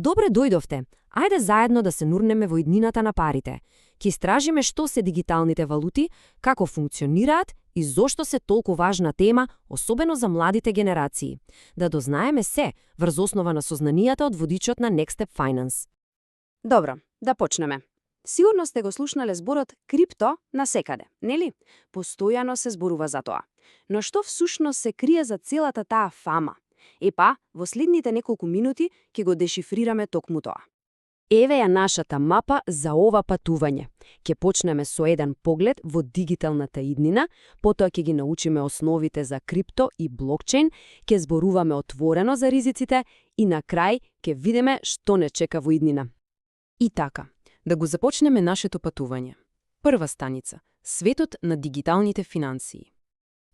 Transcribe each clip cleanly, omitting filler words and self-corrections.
Добре дојдовте. Ајде заедно да се нурнеме во иднината на парите. Ќе истражиме што се дигиталните валути, како функционираат и зошто се толку важна тема, особено за младите генерации. Да дознаеме се врз основа на сознанијата од водичот на Next Step Finance. Добро, да почнеме. Сигурно сте го слушнале зборот крипто насекаде, нели? Постојано се зборува за тоа. Но што всушност се крие за целата таа фама? Епа, во следните неколку минути ќе го дешифрираме токму тоа. Еве ја нашата мапа за ова патување. Ќе почнеме со еден поглед во дигиталната иднина, потоа ќе ги научиме основите за крипто и блокчейн, ќе зборуваме отворено за ризиците и на крај ќе видиме што не чека во иднина. И така, да го започнеме нашето патување. Прва станица – светот на дигиталните финансии.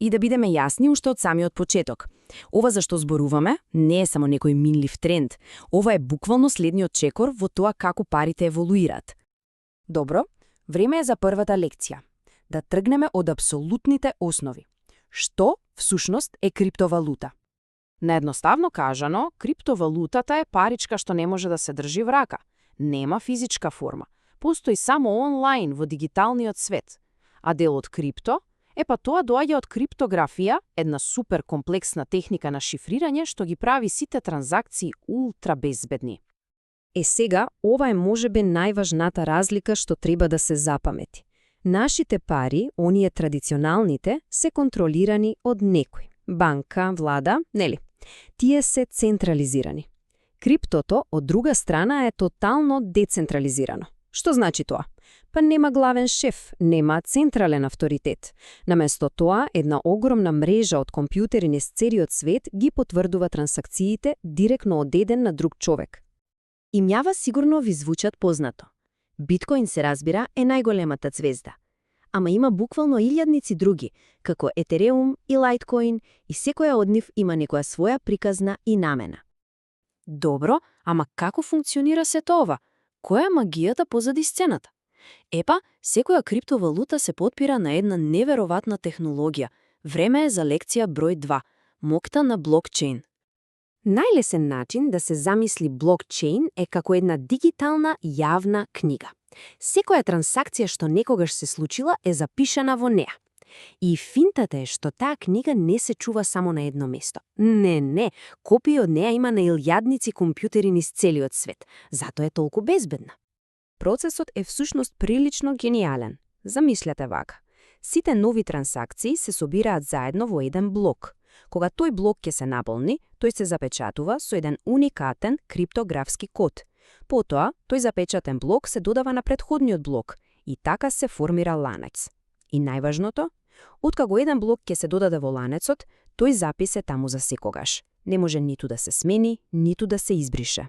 И да бидеме јасни уште од самиот почеток. Ова за што зборуваме не е само некој минлив тренд. Ова е буквално следниот чекор во тоа како парите еволуираат. Добро, време е за првата лекција. Да тргнеме од апсолутните основи. Што всушност е криптовалута? Наедноставно кажано, криптовалутата е паричка што не може да се држи в рака. Нема физичка форма. Постои само онлайн во дигиталниот свет. А дел од крипто па тоа доаѓа од криптографија, една супер комплексна техника на шифрирање што ги прави сите транзакции ултра безбедни. Сега, ова е можеби најважната разлика што треба да се запамети. Нашите пари, оние традиционалните, се контролирани од некој. Банка, влада, нели? Тие се централизирани. Криптото, од друга страна, е тотално децентрализирано. Што значи тоа? Па нема главен шеф, нема централен авторитет. Наместо тоа, една огромна мрежа од компјутери низ целиот свет ги потврдува трансакциите директно од еден на друг човек. Имјава сигурно ви звучат познато. Биткоин, се разбира, е најголемата звезда. Ама има буквално илјадници други, како Етереум и Лайткоин, и секоја од нив има некоја своја приказна и намена. Добро, ама како функционира сето ова? Која е магијата позади сцената? Епа, секоја криптовалута се потпира на една неверојатна технологија. Време е за лекција број 2 – моќта на блокчейн. Најлесен начин да се замисли блокчейн е како една дигитална јавна книга. Секоја трансакција што некогаш се случила е запишана во неа. И финтата е што таа книга не се чува само на едно место. Не, копии од неа има на илјадници компјутери низ целиот свет. Затоа е толку безбедна. Процесот е всушност прилично гениален. Замислете вака. Сите нови трансакции се собираат заедно во еден блок. Кога тој блок ќе се наполни, тој се запечатува со еден уникатен криптографски код. Потоа, тој запечатен блок се додава на претходниот блок и така се формира ланец. И најважното, откако еден блок ќе се додаде во ланецот, тој запис е таму за секогаш. Не може ниту да се смени, ниту да се избрише.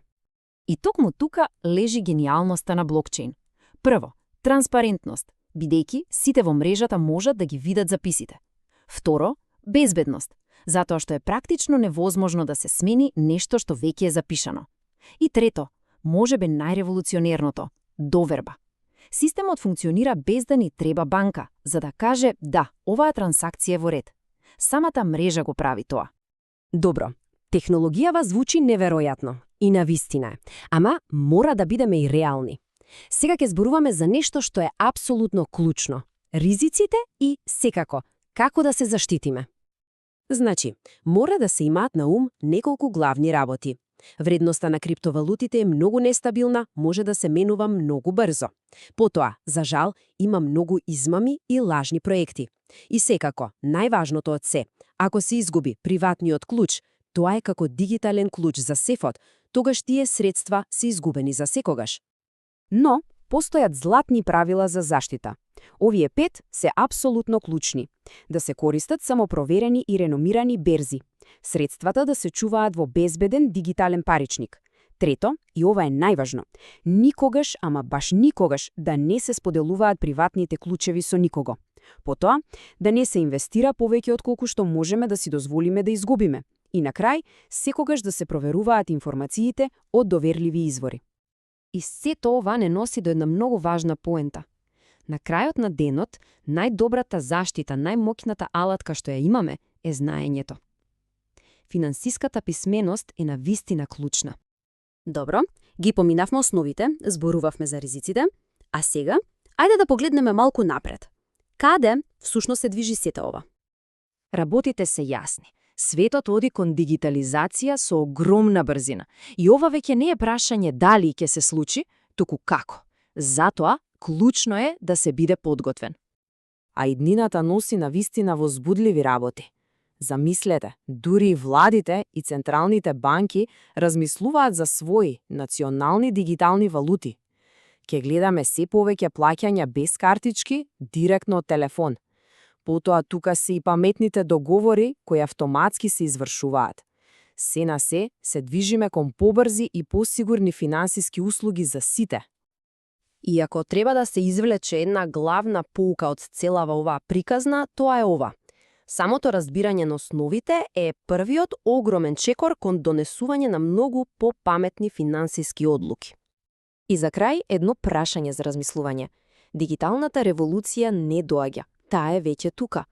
И токму тука лежи гениалноста на блокчейн. Прво, транспарентност, бидејќи сите во мрежата можат да ги видат записите. Второ, безбедност, затоа што е практично невозможно да се смени нешто што веќе е запишано. И трето, можеби најреволуционерното – доверба. Системот функционира без да ни треба банка, за да каже да, оваа трансакција е во ред. Самата мрежа го прави тоа. Добро, технологијава звучи неверојатно и навистина е, ама мора да бидеме и реални. Сега ќе зборуваме за нешто што е апсолутно клучно – ризиците и, секако, како да се заштитиме. Значи, мора да се имаат на ум неколку главни работи. Вредноста на криптовалутите е многу нестабилна, може да се менува многу брзо. Потоа, за жал, има многу измами и лажни проекти. И секако, најважното од се, ако се изгуби приватниот клуч, тоа е како дигитален клуч за сефот, тогаш тие средства се изгубени за секогаш. Но, постојат златни правила за заштита. Овие 5 се апсолутно клучни. Да се користат само проверени и реномирани берзи. Средствата да се чуваат во безбеден дигитален паричник. Трето, и ова е најважно, никогаш, ама баш никогаш, да не се споделуваат приватните клучеви со никого. Потоа, да не се инвестира повеќе отколку што можеме да си дозволиме да изгубиме. И на крај, секогаш да се проверуваат информациите од доверливи извори. И сето ова не носи до една многу важна поента. На крајот на денот, најдобрата заштита, најмоќната алатка што ја имаме е знаењето. Финансиската писменост е навистина клучна. Добро, ги поминавме основите, зборувавме за ризиците, а сега, ајде да погледнеме малку напред. Каде всушност се движи сето ова? Работите се јасни. Светот оди кон дигитализација со огромна брзина. И ова веќе не е прашање дали ќе се случи, туку како. Затоа, клучно е да се биде подготвен. А иднината носи навистина возбудливи работи. Замислете, дури и владите и централните банки размислуваат за своји национални дигитални валути. Ке гледаме се повеќе плаќања без картички, директно од телефон. Потоа тука се и паметните договори кои автоматски се извршуваат. Се на се движиме кон побрзи и посигурни финансиски услуги за сите. И ако треба да се извлече една главна поука од целава оваа приказна, тоа е ова. Самото разбирање на основите е првиот огромен чекор кон донесување на многу попаметни финансиски одлуки. И за крај едно прашање за размислување. Дигиталната револуција не доаѓа. Таа е веќе тука.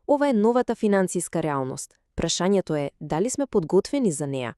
Ова е новата финансиска реалност. Прашањето е дали сме подготвени за неа.